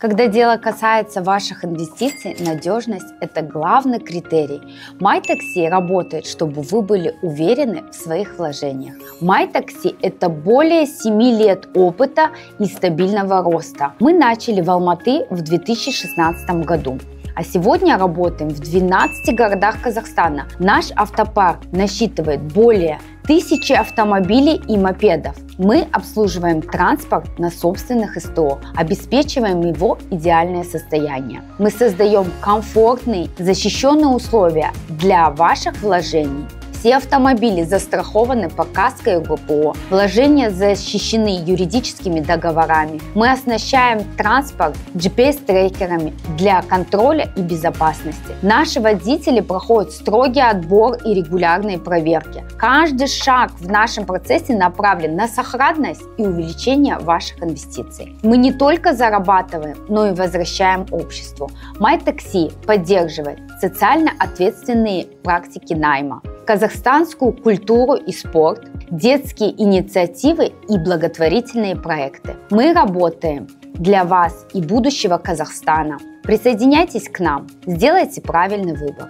Когда дело касается ваших инвестиций, надежность – это главный критерий. MyTaxi работает, чтобы вы были уверены в своих вложениях. MyTaxi – это более 7 лет опыта и стабильного роста. Мы начали в Алматы в 2016 году. А сегодня работаем в 12 городах Казахстана. Наш автопарк насчитывает более 1000 автомобилей и мопедов. Мы обслуживаем транспорт на собственных СТО, обеспечиваем его идеальное состояние. Мы создаем комфортные, защищенные условия для ваших вложений. Все автомобили застрахованы по КАСКО и ГПО. Вложения защищены юридическими договорами. Мы оснащаем транспорт GPS-трекерами для контроля и безопасности. Наши водители проходят строгий отбор и регулярные проверки. Каждый шаг в нашем процессе направлен на сохранность и увеличение ваших инвестиций. Мы не только зарабатываем, но и возвращаем обществу. MyTaxi поддерживает социально ответственные практики найма, казахстанскую культуру и спорт, детские инициативы и благотворительные проекты. Мы работаем для вас и будущего Казахстана. Присоединяйтесь к нам, сделайте правильный выбор.